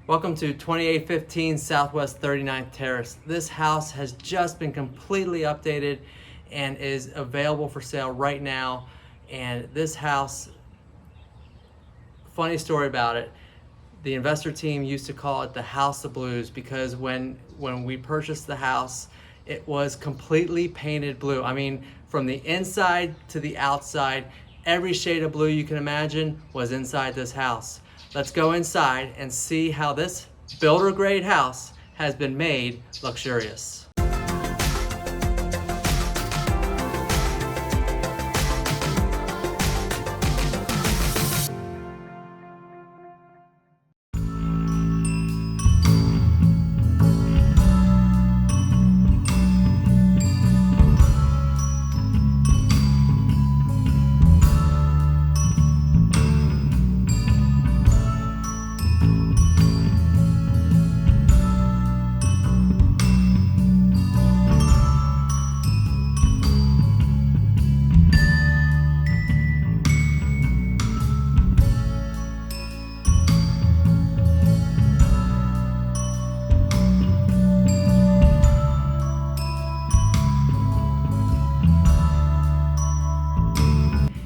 Welcome to 2815 Southwest 39th Terrace. This house has just been completely updated and is available for sale right now. And this house, funny story about it, the investor team used to call it the House of Blues because when we purchased the house, it was completely painted blue. I mean, from the inside to the outside, every shade of blue you can imagine was inside this house. Let's go inside and see how this builder grade house has been made luxurious.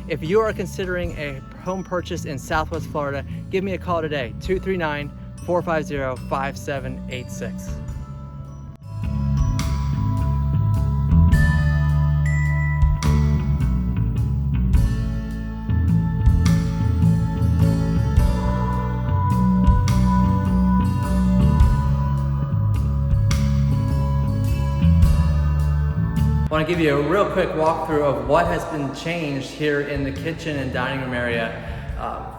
If you are considering a home purchase in Southwest Florida, give me a call today, 239-450-5786. I want to give you a real quick walkthrough of what has been changed here in the kitchen and dining room area.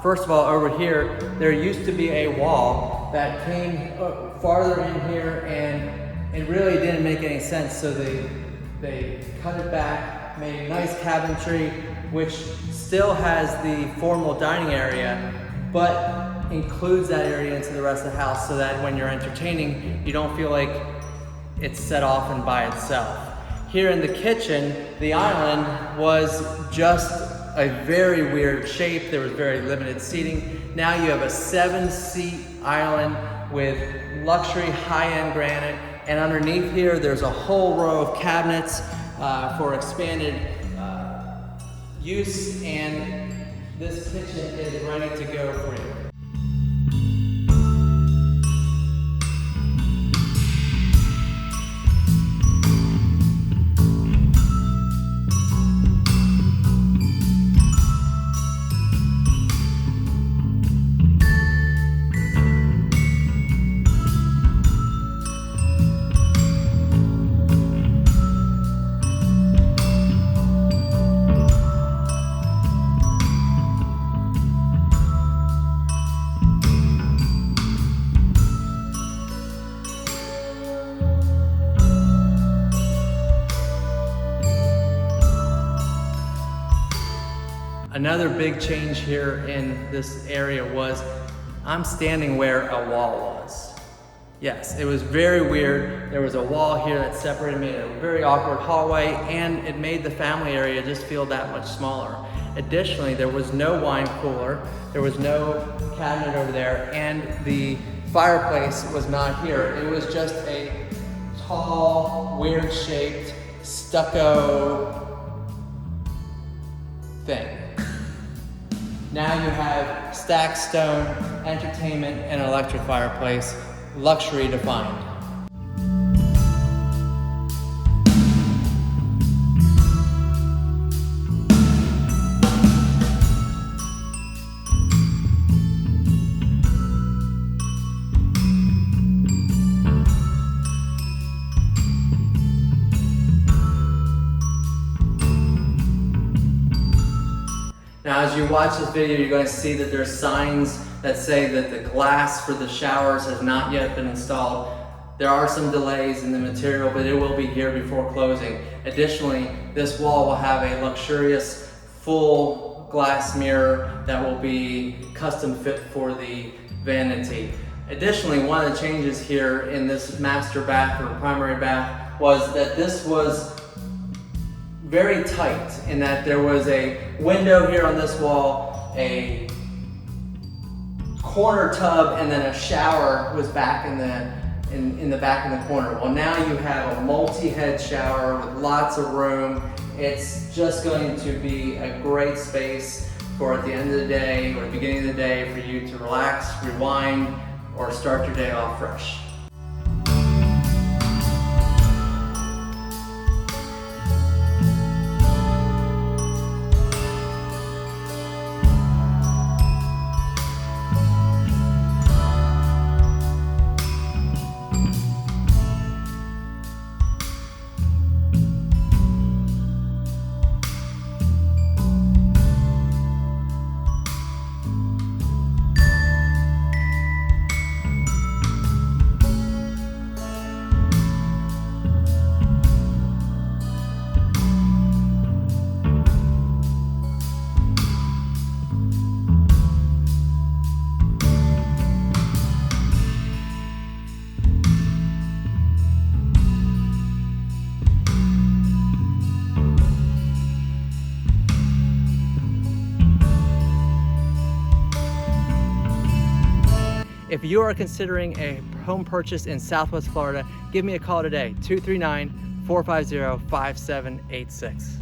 First of all, over here, there used to be a wall that came farther in here and it really didn't make any sense. So they cut it back, made nice cabinetry, which still has the formal dining area, but includes that area into the rest of the house so that when you're entertaining, you don't feel like it's set off and by itself. Here in the kitchen, the island was just a very weird shape. There was very limited seating. Now you have a 7-seat island with luxury high-end granite. And underneath here, there's a whole row of cabinets for expanded use. And this kitchen is ready to go for you. Another big change here in this area was I'm standing where a wall was. Yes, it was very weird. There was a wall here that separated me, a very awkward hallway, and it made the family area just feel that much smaller. Additionally, there was no wine cooler, there was no cabinet over there, and the fireplace was not here. It was just a tall, weird-shaped, stucco thing. Now you have stacked stone, entertainment, and an electric fireplace, luxury defined. Now, as you watch this video, you're going to see that there's signs that say that the glass for the showers has not yet been installed. There are some delays in the material, but it will be here before closing. Additionally, this wall will have a luxurious full glass mirror that will be custom fit for the vanity. Additionally, one of the changes here in this master bath or primary bath was that this was very tight in that there was a window here on this wall, a corner tub and then a shower was back in the back in the corner. Well, now you have a multi-head shower with lots of room. It's just going to be a great space for at the end of the day or the beginning of the day for you to relax, rewind, or start your day off fresh. If you are considering a home purchase in Southwest Florida, give me a call today, 239-450-5786.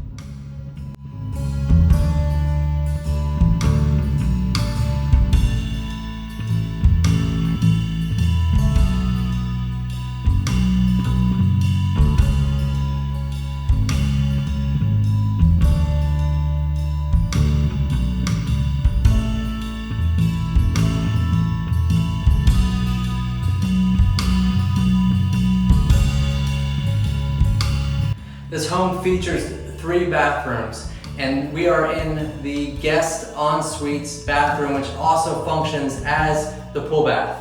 This home features 3 bathrooms, and we are in the guest ensuite bathroom, which also functions as the pool bath.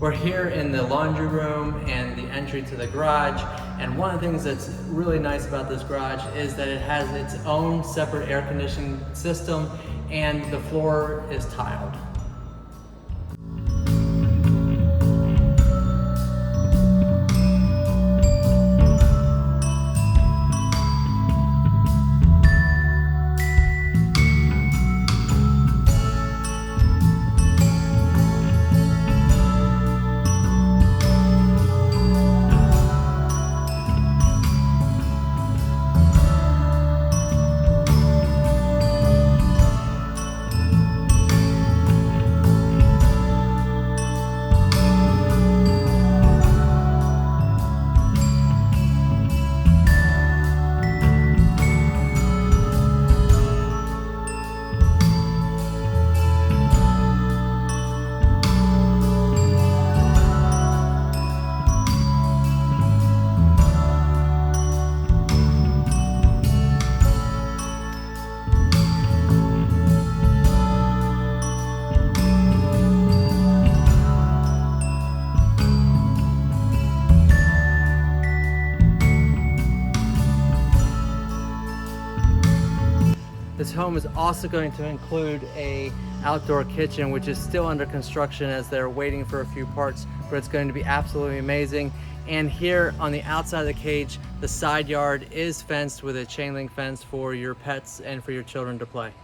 We're here in the laundry room and the entry to the garage, and one of the things that's really nice about this garage is that it has its own separate air conditioning system and the floor is tiled. home is also going to include a outdoor kitchen, which is still under construction as they're waiting for a few parts, but it's going to be absolutely amazing. And here on the outside of the cage, the side yard is fenced with a chain link fence for your pets and for your children to play.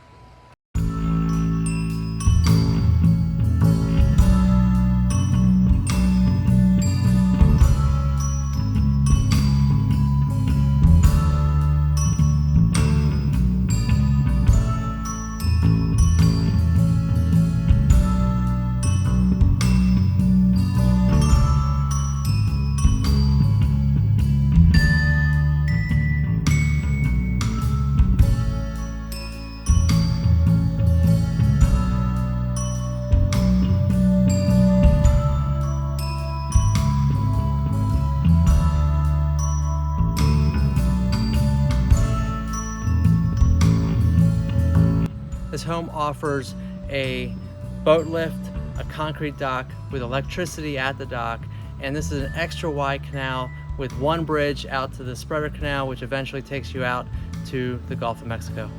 This home offers a boat lift, a concrete dock with electricity at the dock, and this is an extra wide canal with one bridge out to the Spreader Canal, which eventually takes you out to the Gulf of Mexico.